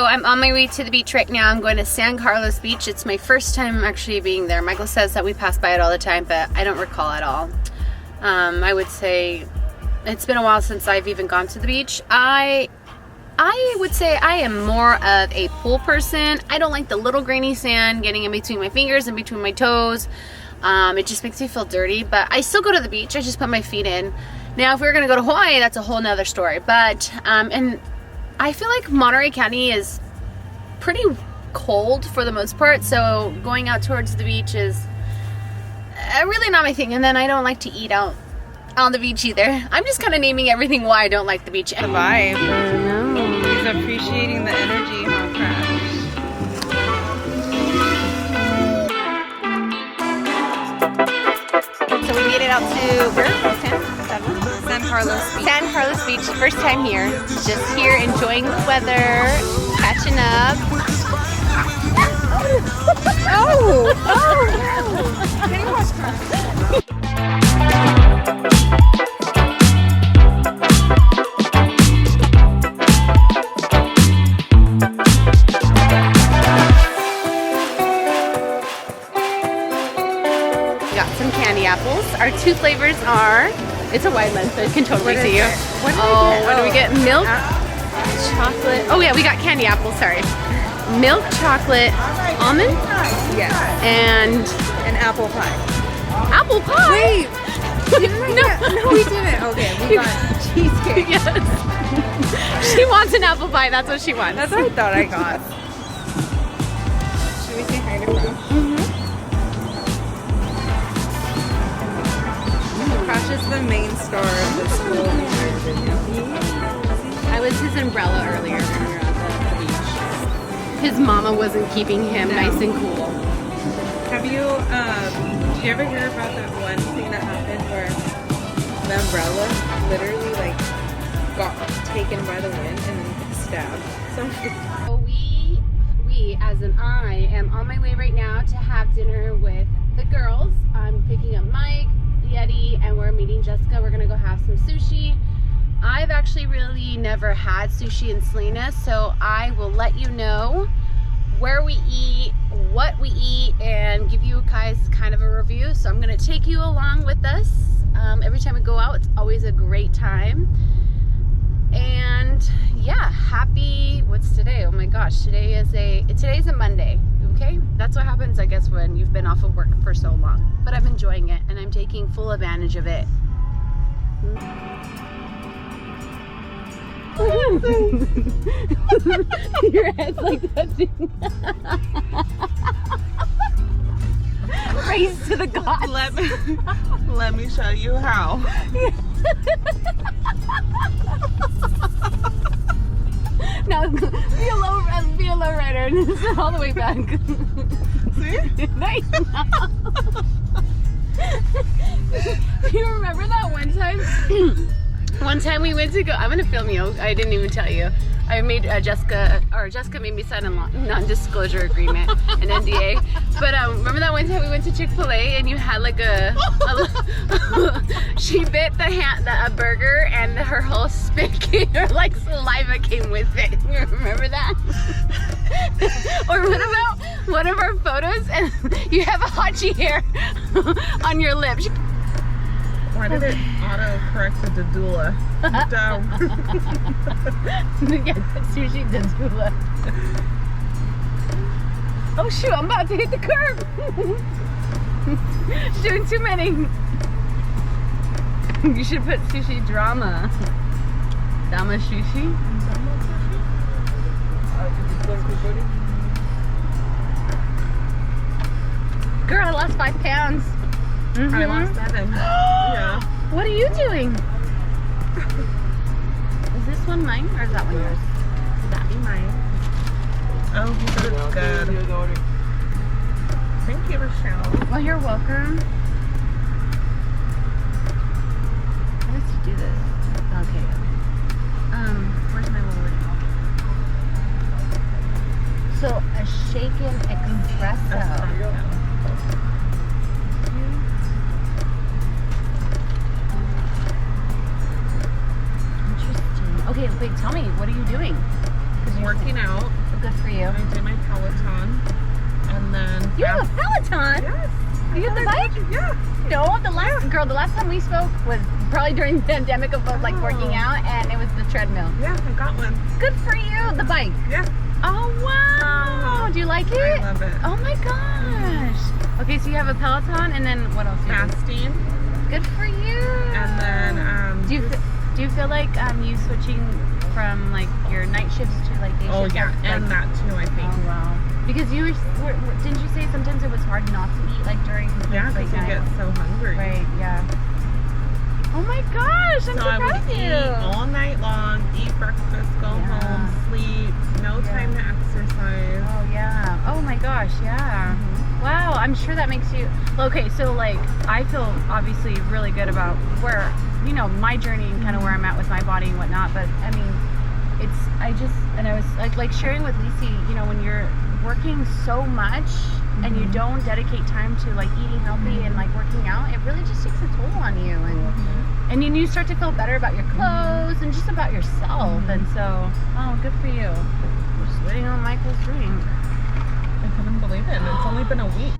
So I'm on my way to the beach right now. I'm going to San Carlos Beach. It's my first time actually being there. Michael says that we pass by it all the time, but I don't recall at all. I would say it's been a while since I've even gone to the beach. I would say I am more of a pool person. I don't like the little grainy sand getting in between my fingers and between my toes. It just makes me feel dirty, but I still go to the beach. I just put my feet in. Now, if we were gonna go to Hawaii, that's a whole nother story. But, and I feel like Monterey County is pretty cold for the most part, so going out towards the beach is really not my thing. And then I don't like to eat out on the beach either. I'm just kind of naming everything why I don't like the beach. The vibe. I know. He's appreciating the energy, huh, Crash? So we made it out to where? San Carlos Beach. San Carlos Beach, first time here. Just here enjoying the weather, catching up. Oh! Oh! Can you watch Got some candy apples. Our two flavors are, it's a wide lens, so it can totally see you. What do we get? Milk, chocolate. Oh yeah, we got candy apples, sorry. Milk, chocolate, almond? Yes. And an apple pie. apple pie? Wait! Didn't we get, no, we didn't. Okay, we got cheesecake. Yes. She wants an apple pie, that's what she wants. That's what I thought I got. Should we say hi to Crash? Crash is the main star of the school. I was his umbrella earlier when we were at the beach. His mama wasn't keeping him nice and cool. Have you, did you ever hear about that one thing that happened where the umbrella literally like got taken by the wind and then stabbed somebody? So we as in I am on my way right now to have dinner with the girls. I'm picking up Mike, Yeti, and we're meeting Jessica. We're gonna go have some sushi. I've actually really never had sushi in Salinas, so I will let you know where we eat, what we eat, and give you guys kind of a review. So I'm gonna take you along with us. Every time we go out, it's always a great time. And yeah, happy, what's today? Oh my gosh, today's a Monday, okay? That's what happens, I guess, when you've been off of work for so long. But I'm enjoying it, and I'm taking full advantage of it. Your head's like touching. Praise to the gods. Let me show you how. Now be a low rider and sit all the way back. See? Nice. Do you remember that one time? One time we went to go, I'm gonna film you, I didn't even tell you. I made Jessica made me sign a non-disclosure agreement, an NDA. But remember that one time we went to Chick-fil-A and you had like she bit a burger and her whole spit came, or like saliva came with it. You remember that? Or what about one of our photos and you have a hachi hair on your lips? Why did it auto-correct to Dadula? Dumb. Yeah, sushi Dadula. Oh shoot, I'm about to hit the curb. Doing too many. You should put Sushi Daruma. Dama sushi? Girl, I lost 5 pounds. I lost 7. Yeah. What are you doing? Is this one mine or is that one yours? Would that be mine? Oh, he said it's good. Thank you, Rochelle. Well, you're welcome. How does he do this? Okay. Where's my wallet? So, a shaken espresso. Okay, wait, tell me, what are you doing? I'm working out. good for you. I did my Peloton, and then You have a Peloton? Yes. You have the bike? Yeah. No, the last time we spoke was probably during the pandemic of like working out, and it was the treadmill. Yeah, I got one. Good for you, the bike. Yeah. Oh wow! Do you like it? I love it. Oh my gosh! Okay, so you have a Peloton, and then what else? Fasting, Good for you. and then Do you feel like you switching from like your night shifts to like day oh shifts? yeah, like, and that too, I think. Oh wow! Because you didn't you say sometimes it was hard not to eat like during Yeah, like, because you get so hungry. right? Yeah. Oh my gosh! I'm So so I proud would of eat you. all night long, eat breakfast, go Yeah. home, sleep, no time to exercise. Oh yeah. Oh my gosh, yeah. Wow, I'm sure that makes you okay, so like I feel obviously really good about where my journey and kind of where I'm at with my body and whatnot, but I mean I was like sharing with Lisi, when you're working so much and you don't dedicate time to like eating healthy and like working out, it really just takes a toll on you, and then you start to feel better about your clothes and just about yourself, and so good for you. I'm just waiting on Michael's drink. I couldn't believe it, and it's only been a week.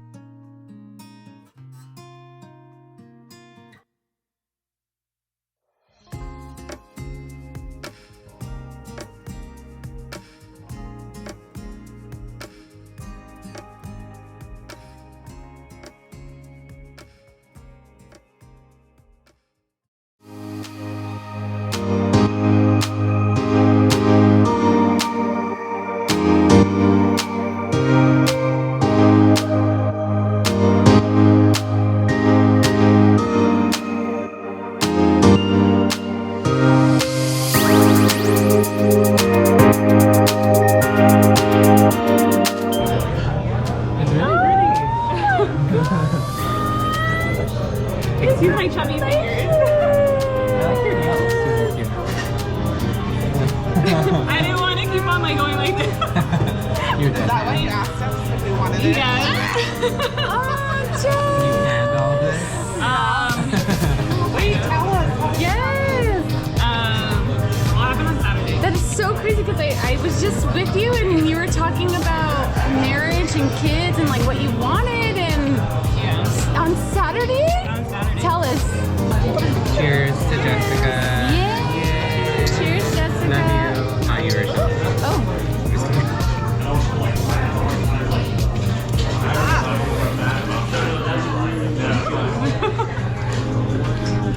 Excuse my chubby fingers. I didn't want to keep on like going like this. You're dead. Is that why you asked us if we wanted it? Can you handle this? Wait, tell us. Yes! What happened on Saturday? That is so crazy because I was just with you and you were talking about marriage and kids and like what you wanted, and Yeah. on Saturday? On Saturday. Tell us. Cheers to Jessica. Yay! Cheers, Jessica. Love you. Not yours. Oh, Just kidding.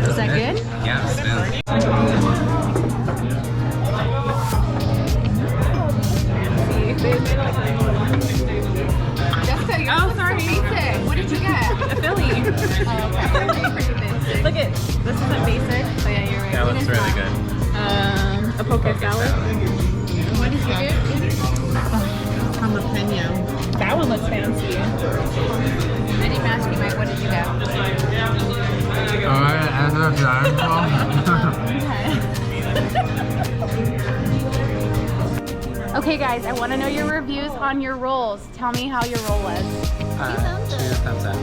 is that good? Yeah, smooth. Jessica, you're Oh, sorry. basic. What did you get? A Philly. Pretty basic. Look at this isn't basic. Oh yeah, you're right. That What looks is really that? good. A poke salad. What did you get? Jalapeno. That one looks fancy. I didn't ask you, Mike. What did you get? Alright, as a Okay, guys, I want to know your reviews on your rolls. Tell me how your roll was. 2 thumbs up.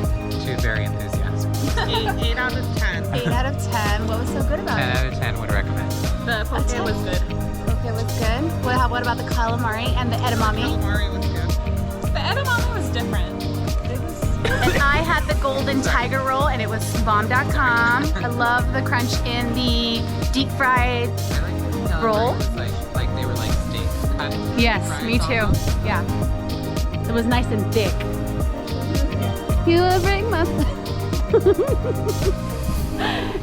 2 very enthusiastic. 8 out of 10. 8 out of 10. What was so good about 10 it? out of 10 would recommend. The poke was good. Okay, was good. What about the calamari and the edamame? Calamari was good. The edamame was different. It was. And I had the golden tiger roll, and it was bomb.com. I love the crunch in the deep fried. I like the calamari Roll? was like they were like steaks cut. Yes, fried me too. almost. Yeah. It was nice and thick. You will break my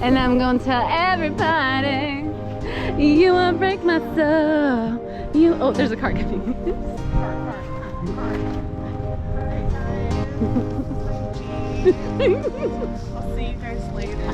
and I'm gonna tell everybody you will break my soul. Oh, there's a car coming. I'll see you guys later.